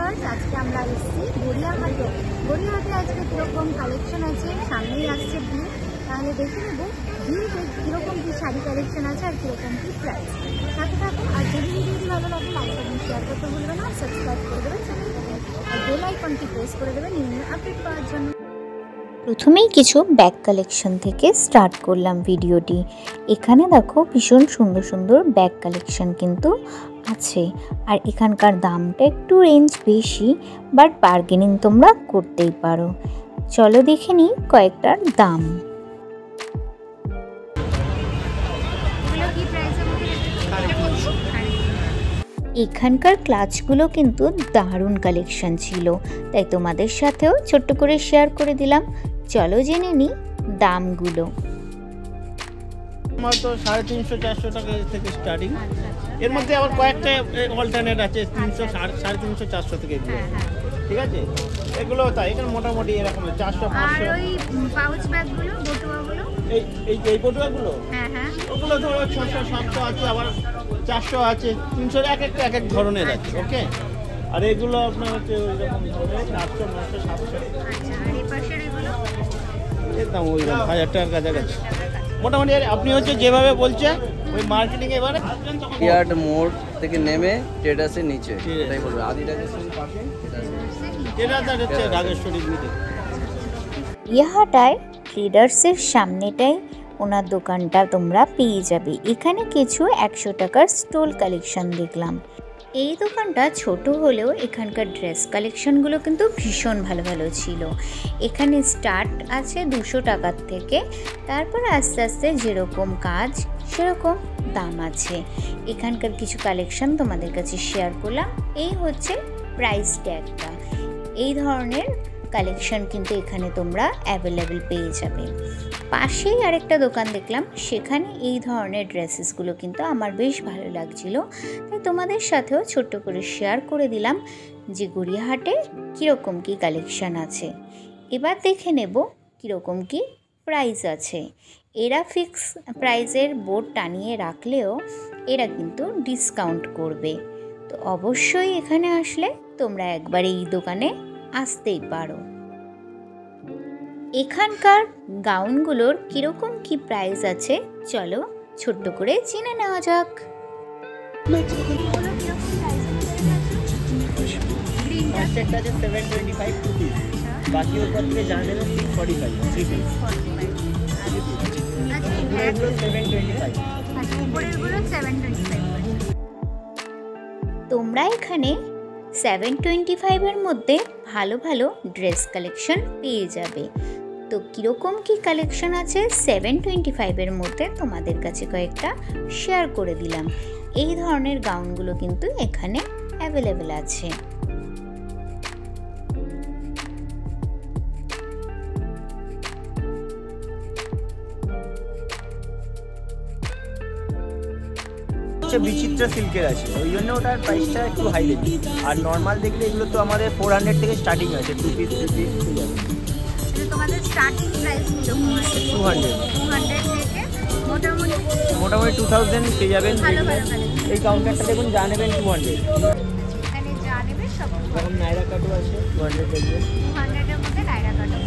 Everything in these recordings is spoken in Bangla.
ভিউয়ার্স, আজকে আমরা এসেছি গড়িয়াহাটে। গড়িয়াহাটে আজকে কীরকম কালেকশন আছে, সামনেই আসছে বিয়ে, তাহলে দেখে নেব বিয়েতে কীরকম কী শাড়ি কালেকশন আছে আর কীরকম কী প্রাইস। সাথে থাকুন। আর যদি ভিডিওটি ভালো লাগে লাইক এবং শেয়ার করতে ভুলবেন না, সাবস্ক্রাইব করে দেবেন চ্যানেলটাকে, আর বেল আইকনটি প্রেস করে দেবেন নিউ আপডেট পাওয়ার জন্য। প্রথমেই কিছু ব্যাগ কালেকশন থেকে স্টার্ট করলাম ভিডিওটি। এখানে দেখো ভীষণ সুন্দর সুন্দর ব্যাগ কালেকশন কিন্তু আছে, আর এখানকার দামটা একটু রেঞ্জ বেশি, বাট বার্গেনিং তোমরা করতেই পারো। চলো দেখে নিই কয়েকটার দাম। এখানকার ক্লাচগুলো কিন্তু দারুণ কালেকশন ছিল, তাই তোমাদের সাথেও ছোট্ট করে শেয়ার করে দিলাম। চলো জেনে নিই দামগুলো। আমার তো 350-400 টাকা থেকে স্টার্টিং, এর মধ্যে আবার কয়েকটা অল্টারনেট আছে 300, 350, 400 থেকে এগুলো, ঠিক আছে? এগুলো তাই এখানে মোটামুটি এরকম 400, 500। আর ওই পাউচ ব্যাগগুলো, বটুয়াগুলো, এই বটুয়াগুলো, ওগুলো ধরো 600, 700 আছে, আবার 400 আছে, 300, এক এক ধরনের আছে। ওকে, আর এগুলো আপনার হচ্ছে ওই রকম ধরনের 800, 900, 700। আচ্ছা, আর এই পাশের এগুলো এর দাম ওই 1000 টাকার কাছাকাছি মোটামুটি। আপনি হচ্ছে যেভাবে বলছেন ওই মার্কেটিং এবারে টিয়ার্ড মোড় থেকে নেমে ট্রেডার্সের নিচে, এটাই বলবে আদিদাসের পাশে ট্রেডার্স হচ্ছে রাগেশ্বরী বিউটি। গড়িয়াহাটায় ট্রেডার্সের সামনেটাই ওনার দোকানটা তোমরা পেয়ে যাবে। এখানে কিছু 100 টাকার স্টোল কালেকশন দেখলাম। এই দোকানটা ছোট হলেও এখানকার ড্রেস কালেকশনগুলো কিন্তু ভীষণ ভালো ভালো ছিল। এখানে স্টার্ট আছে 200 টাকার থেকে, তারপর আস্তে আস্তে যেরকম কাজ সেরকম দাম আছে। এখানকার কিছু কালেকশন তোমাদের কাছে শেয়ার করলাম। এই হচ্ছে প্রাইস ট্যাগটা। এই ধরনের কালেকশন কিন্তু এখানে তোমরা অ্যাভেলেবেল পেয়ে যাবে। পাশেই আরেকটা দোকান দেখলাম, সেখানে এই ধরনের ড্রেসেসগুলো কিন্তু আমার বেশ ভালো লাগছিল, তাই তোমাদের সাথেও ছোট্ট করে শেয়ার করে দিলাম যে গড়িয়াহাটে কীরকম কী কালেকশন আছে। এবার দেখে নেব কীরকম কী প্রাইস আছে। এরা ফিক্স প্রাইসের বোর্ড টানিয়ে রাখলেও এরা কিন্তু ডিসকাউন্ট করবে, তো অবশ্যই এখানে আসলে তোমরা একবার এই দোকানে আসতেই পারো। এখানকার গাউনগুলোর কীরকম কি প্রাইস আছে চলো ছোট্ট করে জেনে নেওয়া যাক। একটা আছে 725 রুপিস, বাকি ওর পর থেকে জানেন 645 3 পিস। এগুলো 725। উপরেরগুলো 725। তোমরা এখানে 725 এর মধ্যে ভালো ভালো ড্রেস কালেকশন পেয়ে যাবে। তো কীরকম কী কালেকশন আছে 725 এর মধ্যে তোমাদের কাছে কয়েকটা শেয়ার করে দিলাম। এই ধরনের গাউনগুলো কিন্তু এখানে অ্যাভেলেবেল আছে। বিচিত্রা সিল্কের আছে, ওই জন্য ওটার প্রাইসটা একটু হাই রেঞ্জ। আর নর্মাল দেখলে এগুলো তো আমাদের 400 থেকে স্টার্টিং আছে, 2 পিস 3 পিস হয়ে যাবে। তোমাদের স্টার্টিং প্রাইস কিরকম আছে? 200 থেকে মোটামুটি 2000 পেয়ে যাবেন। ভালো ভালো এই কাউন্টারটা দেখুন, যা নেবেন 200। এখানে যা নেবে সব এখন নাইরা কাটও আছে 200 দেখবেন। 200 এর মধ্যে নাইরা কাটও।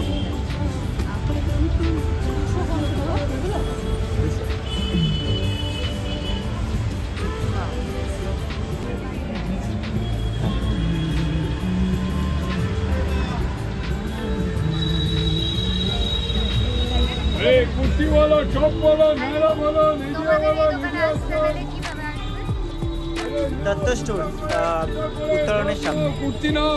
কুর্তি বলো, চপ বলো, নাইরা বলো, নিজে বলো, নিজে দত্ত স্টোর উত্তরণের সামনে। কুর্তি নাও।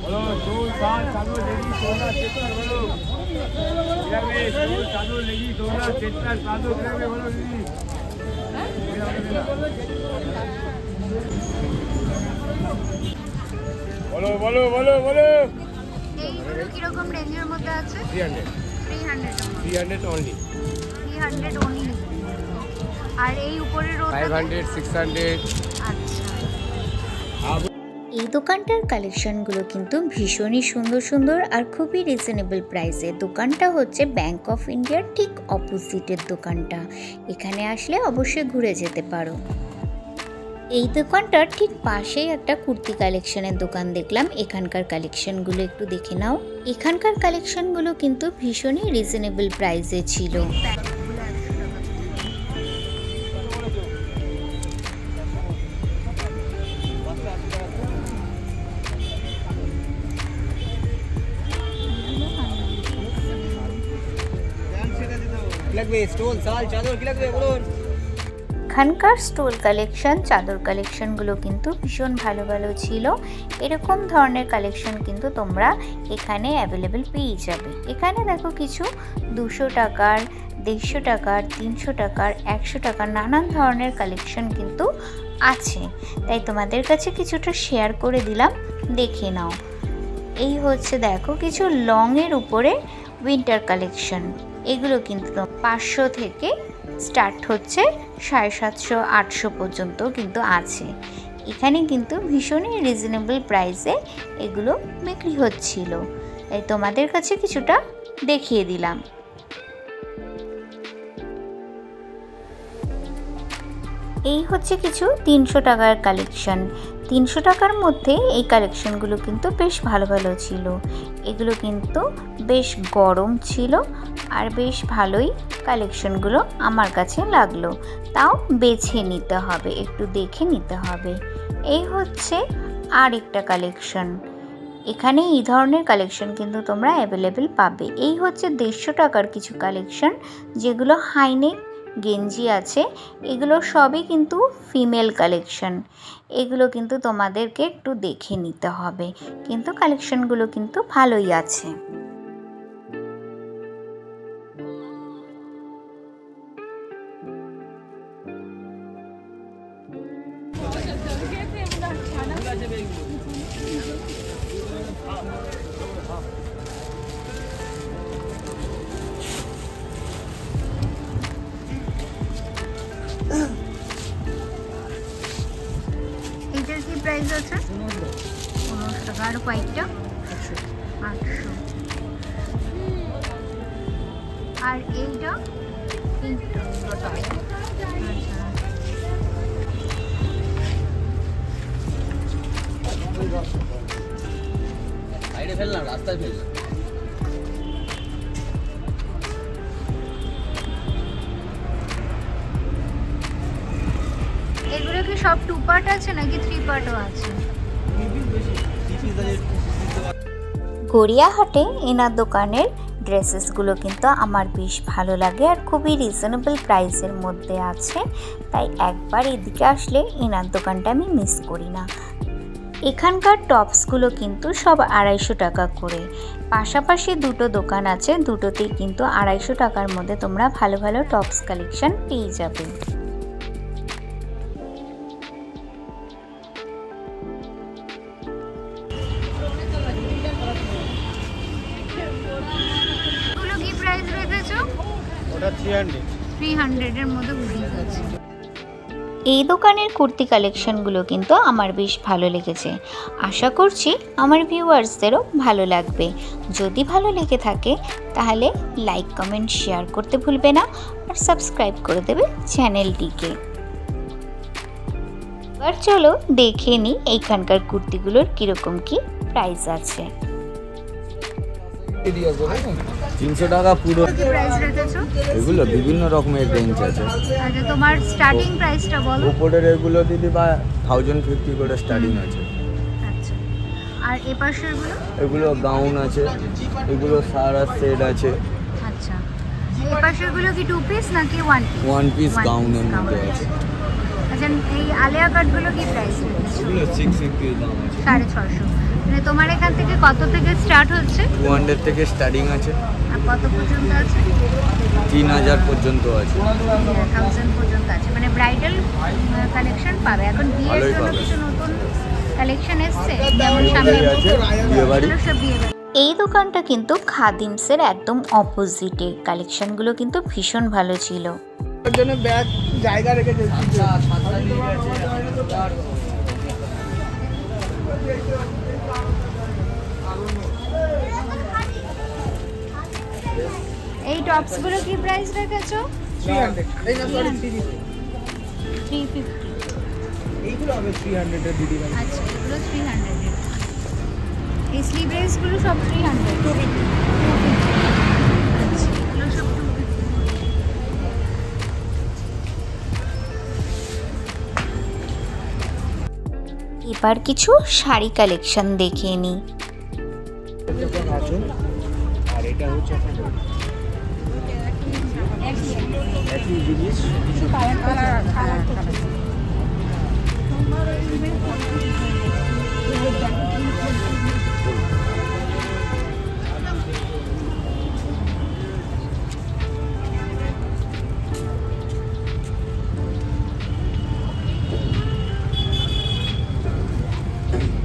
বলো চালু লেগি সোনা চেতনা, বলো চালু লেগি সোনা চেতনা সাধু গ্রামে, বলো দিদি। বলো বলো বলো বলো। এইগুলো কিরকম রেঞ্জের মধ্যে আছে? 300। 300 only. 300 only. আর এই উপরের রোটা 500, 600. আচ্ছা। आप এই দোকানটার কালেকশনগুলো কিন্তু ভীষণই সুন্দর সুন্দর আর খুবই রিজনেবল প্রাইসে। দোকানটা হচ্ছে ব্যাংক অফ ইন্ডিয়ার ঠিক অপোজিটের দোকানটা। এখানে আসলে অবশ্যই ঘুরে যেতে পারো। এই দোকানটার ঠিক পাশেই একটা কুর্তি কালেকশনের দোকান দেখলাম। এখানকার কালেকশনগুলো একটু দেখে নাও। এখানকার কালেকশনগুলো কিন্তু ভীষণই রিজনেবল প্রাইসে ছিল। এখানকার স্টোল কালেকশন, চাদর কালেকশনগুলো কিন্তু ভীষণ ভালো ভালো ছিল। এরকম ধরনের কালেকশন কিন্তু তোমরা এখানে অ্যাভেলেবেল পেয়ে যাবে। এখানে দেখো কিছু 200 টাকার, 150 টাকার, 300 টাকার, 100 টাকার নানান ধরনের কালেকশন কিন্তু আছে। তাই তোমাদের কাছে কিছুটা শেয়ার করে দিলাম, দেখে নাও। এই হচ্ছে দেখো কিছু লংয়ের উপরে উইন্টার কালেকশন। এগুলো কিন্তু 500 থেকে স্টার্ট হচ্ছে 750, 800 পর্যন্ত কিন্তু আছে। এখানে কিন্তু ভীষণই রিজনেবল প্রাইসে এগুলো বিক্রি হচ্ছিল, তাই তোমাদের কাছে কিছুটা দেখিয়ে দিলাম। এই হচ্ছে কিছু 300 টাকার কালেকশন। 300 টাকার মধ্যে এই কালেকশনগুলো কিন্তু বেশ ভালো ভালো ছিল। এগুলো কিন্তু বেশ গরম ছিল আর বেশ ভালোই কালেকশনগুলো আমার কাছে লাগলো। তাও বেছে নিতে হবে, একটু দেখে নিতে হবে। এই হচ্ছে আর একটা কালেকশন। এখানে এই ধরনের কালেকশন কিন্তু তোমরা অ্যাভেলেবেল পাবে। এই হচ্ছে 150 টাকার কিছু কালেকশন, যেগুলো হাইনেক গেঞ্জি আছে। এগুলো সবই কিন্তু ফিমেল কালেকশন। এগুলো কিন্তু তোমাদেরকে একটু দেখে নিতে হবে, কিন্তু কালেকশনগুলো কিন্তু ভালোই আছে। এটার কি প্রাইস আছে? 15 টাকা। আর হোয়াইটটা 800। আর এইটা সাইডে ফেললাম, রাস্তায় ফেললাম। এগুলো কি সব 2 পার্ট আছে নাকি 3 পার্টও আছে? গড়িয়াহাটে এনার দোকানের ড্রেসেসগুলো কিন্তু আমার বেশ ভালো লাগে আর খুবই রিজনেবল প্রাইসের মধ্যে আছে। তাই একবার এদিকে আসলে এনার দোকানটা আমি মিস করি না। এখানকার টপসগুলো কিন্তু সব 250 টাকা করে। পাশাপাশি দুটো দোকান আছে, দুটোতেই কিন্তু 250 টাকার মধ্যে তোমরা ভালো ভালো টপস কালেকশন পেয়ে যাবে। ওটা 300 এর মধ্যে উঠে গেছে। এই দোকানের কুর্তি কালেকশনগুলো কিন্তু আমার বেশ ভালো লেগেছে। আশা করছি আমার ভিউয়ার্সদেরও ভালো লাগবে। যদি ভালো লেগে থাকে তাহলে লাইক, কমেন্ট, শেয়ার করতে ভুলবে না আর সাবস্ক্রাইব করে দেবে চ্যানেলটিকে। এবার চলো দেখে নিই এইখানকার কুর্তিগুলোর কীরকম কি প্রাইস আছে। 300 টাকা পুরো। প্রাইস রেখেছো? এগুলো বিভিন্ন রকমের রেঞ্জ আছে। আচ্ছা, তোমার স্টার্টিং প্রাইসটা বলো। উপরের এগুলো দিদি বা 1050 করে স্টার্টিং আছে। আচ্ছা, আর এই পাশেরগুলো? এগুলো গাউন আছে, এগুলো সারা সেট আছে। আচ্ছা, এই পাশেরগুলো কি 2 পিস নাকি 1 পিস? 1 পিস গাউনের মধ্যে আছে। আচ্ছা, এই আলিয়া কাটগুলো কি প্রাইস রেখেছো? এগুলো 650 দাম আছে। 650। মানে তোমার এখান থেকে কত থেকে স্টার্ট হচ্ছে? 200 থেকে স্টার্টিং আছে। আর কত পর্যন্ত আছে? 3000 পর্যন্ত আছে। 1000 পর্যন্ত আছে। মানে ব্রাইডাল কালেকশন পাবে। এখন বিয়ের জন্য কিছু নতুন কালেকশন এসছে, যেমন সামনে আছে বিয়ে বাড়ি। সব বিয়ে বাড়ি। এই দোকানটা কিন্তু খাদিমসের একদম অপোজিটে, কালেকশনগুলো কিন্তু ভীষণ ভালো ছিল। এর জন্য ব্যাগ জায়গা রেখে দিয়েছি। এই টপসগুলো কি প্রাইস রেখেছো? 300। এই না সরি 350। এইগুলো হবে 300 এর দিদি ভাই। আচ্ছা এগুলো 300 এর। এই স্লিভ রেসগুলো সব 300। 250। আচ্ছা এগুলো সব 250। এবার কিছু শাড়ি কালেকশন দেখিয়ে নিই। আর এটা হচ্ছে একই জিনিস কিছু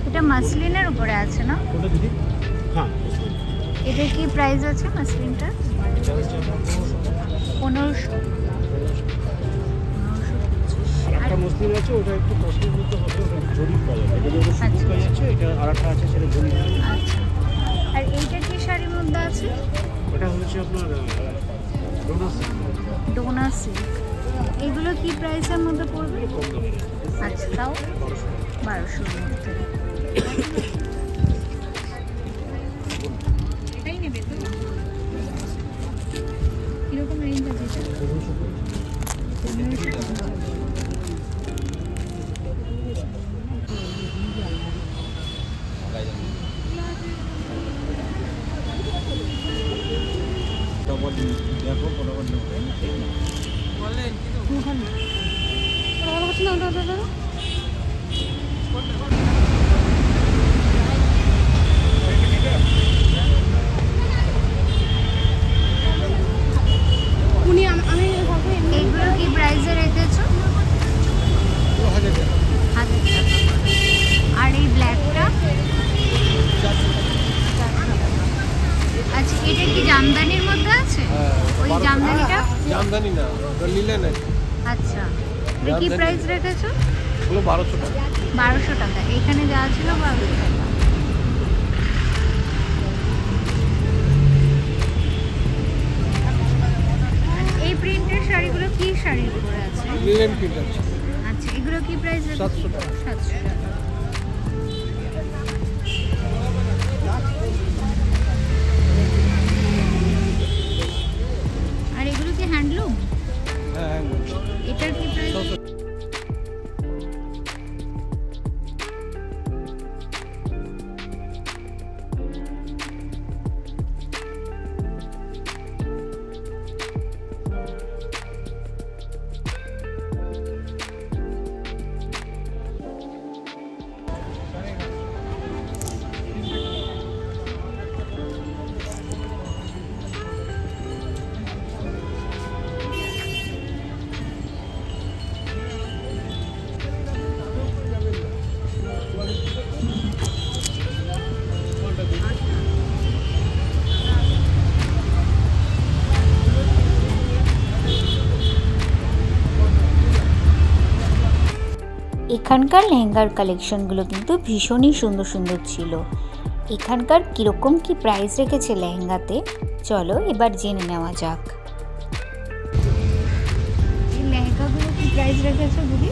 এটা মাসলিনের উপরে আছে না? কোনটা দিদি? হ্যাঁ এটা কি প্রাইস আছে মাসলিনটা? 1500। একটা মুসলিম আছে, ওটা একটু কষ্টের মধ্যে হবে, ওটা জরিপ পাওয়া যাবে। এটা যেটা সুতি কাজ আছে, এটা আরেকটা আছে সেটা জরিপ। আচ্ছা আর এইটা কি শাড়ির মধ্যে আছে? এটা হচ্ছে আপনার ডোনা সিল্ক। এগুলো কি প্রাইসের মধ্যে পড়বে? আচ্ছা তাও 1200 এর মধ্যে। এটাই নেবে তো? কিরকম রেঞ্জ আছে এটা? দেখো এইগুলো কি প্রাইসে রেখেছো? 2000 টাকা। আর এই ব্ল্যাকটা? আচ্ছা এটা কি জামদানির মধ্যে আছে? ওই জামদানিটা? জামদানি না, ওটা লিলেন আছে। আচ্ছা এটা কি প্রাইস রেখেছো? ওগুলো 1200 টাকা। 1200 টাকা। এখানে যা ছিল 1200 টাকা। এই প্রিন্টের শাড়িগুলো কি শাড়ির উপরে আছে? লিলেন প্রিন্ট আছে। আচ্ছা এগুলো কি প্রাইস রেখেছো? 700 টাকা। 700 টাকা। আর এগুলো কি হ্যান্ডলুম? হ্যাঁ এটার কি প্রাইস? এখানকার লেহেঙ্গার কালেকশনগুলো কিন্তু ভীষণই সুন্দর সুন্দর ছিল। এখানকার কীরকম কি প্রাইস রেখেছে লেহেঙ্গাতে, চলো এবার জেনে নেওয়া যাক। এই লেহেঙ্গাগুলো কি প্রাইস রেখেছে দিদি?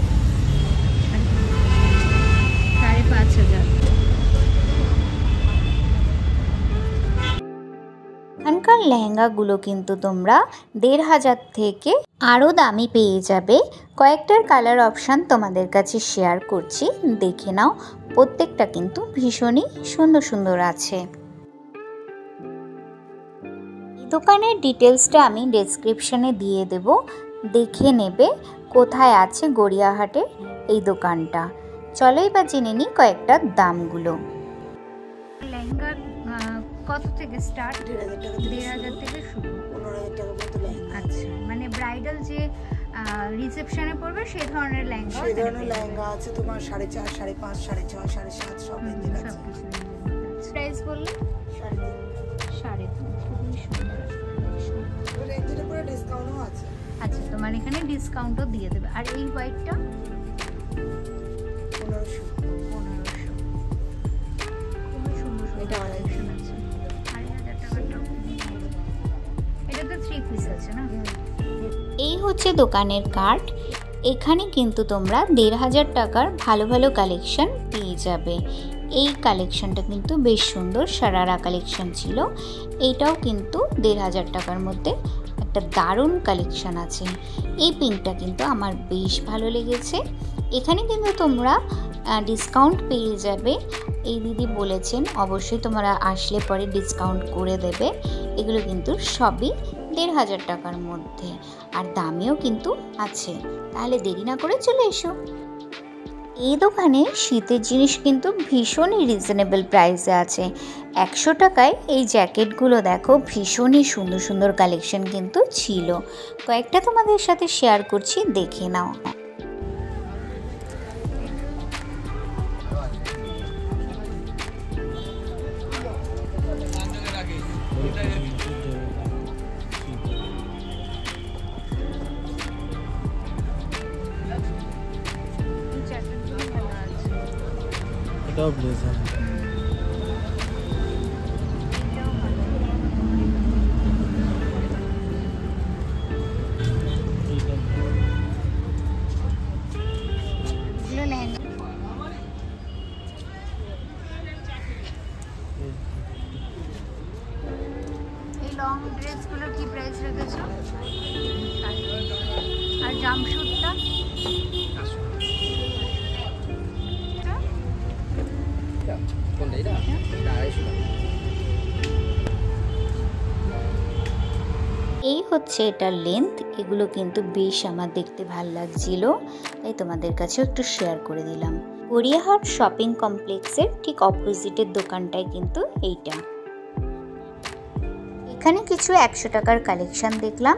5500। এখানকার লেহেঙ্গাগুলো কিন্তু তোমরা 1500 থেকে আরও দামি পেয়ে যাবে। কয়েকটার কালার অপশান তোমাদের কাছে শেয়ার করছি, দেখে নাও। প্রত্যেকটা কিন্তু ভীষণই সুন্দর সুন্দর আছে। এই দোকানের ডিটেলসটা আমি ডেসক্রিপশনে দিয়ে দেব, দেখে নেবে কোথায় আছে গড়িয়াহাটে এই দোকানটা। চলো এবার জেনে নিই কয়েকটা দামগুলো। লেহেঙ্গা কত থেকে স্টার্ট? 1500 থেকে শুরু। 15,000 টাকা মতো লেহেঙ্গা। আচ্ছা মানে ব্রাইডাল যে রিসেপশনে পড়বে সেই ধরনের লেহেঙ্গা? সেই ধরনের লেহেঙ্গা আছে তোমার 4.5, 5.5, 6.5, 7.5 সব রেঞ্জের আছে। প্রাইস বললে? 3.5 দেখুন, খুবই সুন্দর কালেকশন। রেঞ্জের উপরে ডিসকাউন্টও আছে। আচ্ছা, তোমার এখানে ডিসকাউন্টও দিয়ে দেবে। আর এই হোয়াইটটা 1500। 1500। খুবই সুন্দর এটা কালেকশন আছে। 2500 টাকাটা। এটা তো 3 পিস আছে না? এই হচ্ছে দোকানের কার্ড। এখানে কিন্তু তোমরা 1500 টাকার ভালো ভালো কালেকশন পেয়ে যাবে। এই কালেকশনটা কিন্তু বেশ সুন্দর, সারারা কালেকশন ছিল। এইটাও কিন্তু 1500 টাকার মধ্যে একটা দারুণ কালেকশন আছে। এই পিঙ্কটা কিন্তু আমার বেশ ভালো লেগেছে। এখানে কিন্তু তোমরা ডিসকাউন্ট পেয়ে যাবে। এই দিদি বলেছেন অবশ্যই তোমরা আসলে পরে ডিসকাউন্ট করে দেবে। এগুলো কিন্তু সবই 1500 টাকার মধ্যে, আর দামেও কিন্তু আছে। তাহলে দেরি না করে চলে এসো। এই দোকানে শীতের জিনিস কিন্তু ভীষণই রিজনেবল প্রাইসে আছে। 100 টাকায় এই জ্যাকেটগুলো দেখো, ভীষণই সুন্দর সুন্দর কালেকশন কিন্তু ছিল। কয়েকটা তোমাদের সাথে শেয়ার করছি, দেখে নাও। এটাও ব্লেজার। এই লং ড্রেসগুলোর কি প্রাইস রেখেছো? আর জাম্পশুটটা কোনটা? এটা 250 টাকা। এই হচ্ছে এটার লেন্থ। এগুলো কিন্তু বেশ আমার দেখতে ভাল লাগছিল, তাই তোমাদের কাছেও একটু শেয়ার করে দিলাম। গড়িয়াহাট শপিং কমপ্লেক্সের ঠিক অপোজিটের দোকানটাই কিন্তু এইটা। এখানে কিছু 100 টাকার কালেকশন দেখলাম।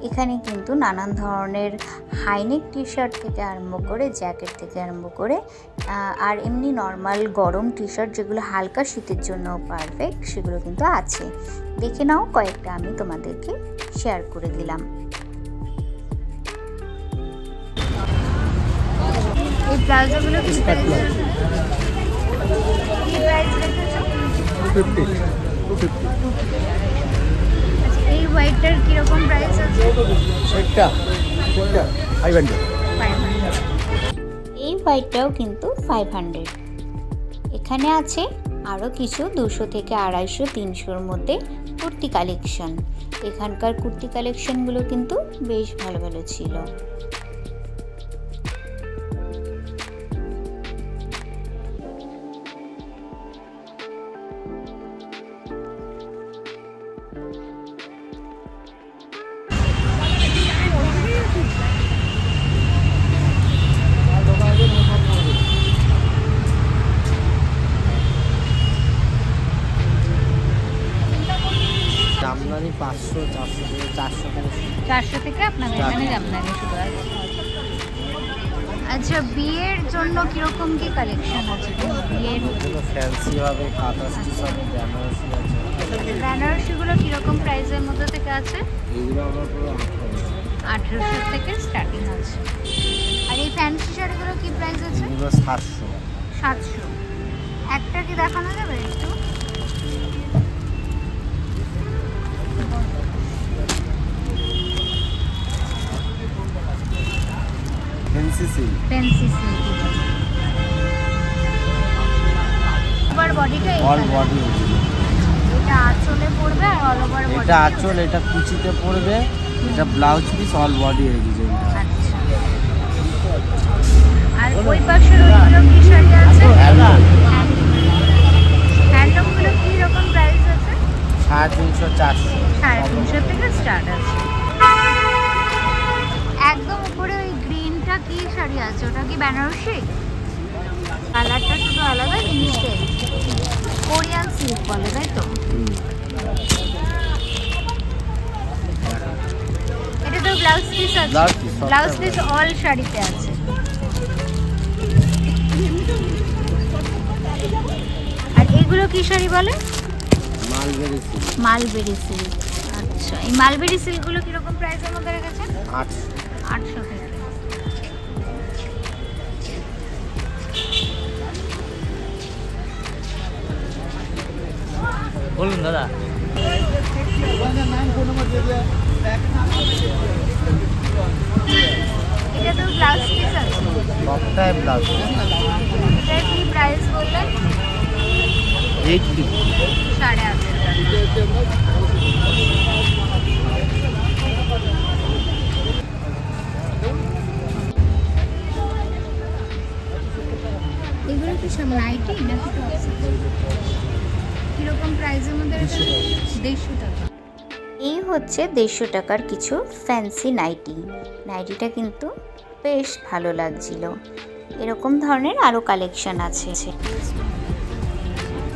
এখানে কিন্তু নানান ধরনের হাইনেক টি শার্ট থেকে আরম্ভ করে, জ্যাকেট থেকে আরম্ভ করে, আর এমনি নর্মাল গরম টি শার্ট যেগুলো হালকা শীতের জন্য পারফেক্ট, সেগুলো কিন্তু আছে। দেখে নাও, কয়েকটা আমি তোমাদেরকে শেয়ার করে দিলাম। এই প্লাজোগুলো কি প্রাইস রেখেছো? 250। এই হোয়াইটটার কিরকম প্রাইস আছে? এটা 500। এই হোয়াইটটাও কিন্তু 500। এখানে আছে আরও কিছু 200 থেকে 250, 300-র মধ্যে কুর্তি কালেকশন। এখানকার কুর্তি কালেকশনগুলো কিন্তু বেশ ভালো ভালো ছিল। জামদানি 500, 400 থেকে আপনাদের এখানে জামদানি শুরু আছে। আচ্ছা, বিয়ের জন্য কিরকম কি কালেকশন আছে? বিয়ের ফ্যান্সি হবে, কাঁথা স্টিচ হবে, বেনারসি আছে। বেনারসিগুলো কিরকম প্রাইসের মধ্যে থেকে আছে? এগুলো আমার পুরো 1800 থেকে স্টার্টিং আছে। আর এই ফ্যান্সি শাড়িগুলো কি প্রাইস আছে? এগুলো 700। 700। একটা কি দেখানো যাবে একটু? Fancy silk. Fancy silk. Over বডিটা অল বডি। এটা আঁচলে পড়বে আর অল ওভার বডি। এটা আঁচল, এটা কুচিতে পড়বে, এটা ব্লাউজ পিস, অল বডি এই ডিজাইনটা। আচ্ছা। আর ওই পাশের ওইগুলো কি শাড়ি আছে? হ্যান্ডলুমগুলো কি রকম প্রাইস আছে? 350, 400। 350 থেকে স্টার্ট আছে। একদম উপরে ওই গ্রিনটা কি শাড়ি আছে? ওটা কি বেনারসি? কালারটা শুধু আলাদা, জিনিসটাই কোরিয়ান সিল্ক বলে, তাই তো? এটা তো ব্লাউজ পিস আছে। ব্লাউজ পিস অল শাড়িতে আছে। আর এগুলো কি শাড়ি বলে? Mulberry silk. মালবেরি সিল্ক, আচ্ছা। এই মালবেরি সিল্কগুলো কীরকম প্রাইসের মধ্যে রেখেছেন? 800 থেকে। বলুন দাদা। এটা তো ব্লাউজ পিস আছে, সবটাই ব্লাউজ। এটার কি প্রাইস বললেন? 850। 850। এগুলো কি সব নাইটি নাকি টপস? কিরকম প্রাইসের মধ্যে? 150 টাকা। এই হচ্ছে 150 টাকার কিছু ফ্যান্সি নাইটি। নাইটিটা কিন্তু বেশ ভালো লাগছিল। এরকম ধরনের আরও কালেকশন আছে।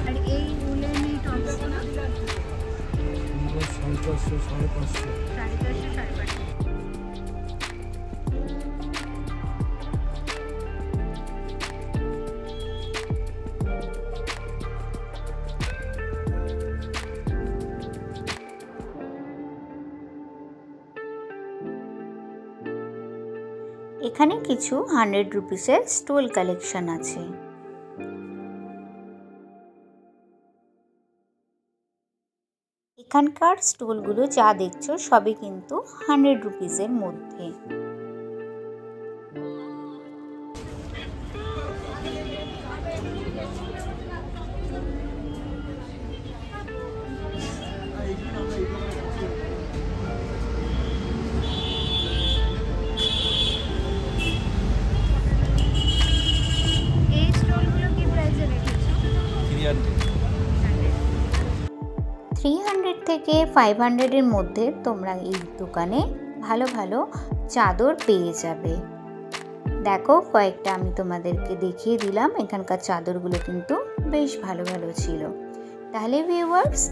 আর এই উলেন এই টপসগুলো 500, 550। 450, 550। এখানে কিছু 100 রুপিসের স্টোল কালেকশন আছে। এখানকার স্টোলগুলো যা দেখছো সবই কিন্তু 100 রুপিসের মধ্যে। এই স্টোলগুলো কি প্রাইসে রেখেছো? 300 থেকে 500 এর মধ্যে তোমরা এই দোকানে ভালো ভালো চাদর পেয়ে যাবে। দেখো কয়েকটা আমি তোমাদেরকে দেখিয়ে দিলাম। এখানকার চাদরগুলো কিন্তু বেশ ভালো ভালো ছিল। তাহলে ভিউয়ার্স,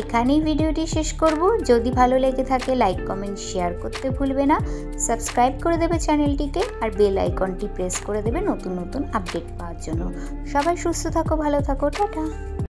এখানেই ভিডিওটি শেষ করব। যদি ভালো লেগে থাকে লাইক কমেন্ট শেয়ার করতে ভুলবে না। সাবস্ক্রাইব করে দেবে চ্যানেলটিকে আর বেল আইকনটি প্রেস করে দেবে নতুন নতুন আপডেট পাওয়ার জন্য। সবাই সুস্থ থাকো, ভালো থাকো, টাটা।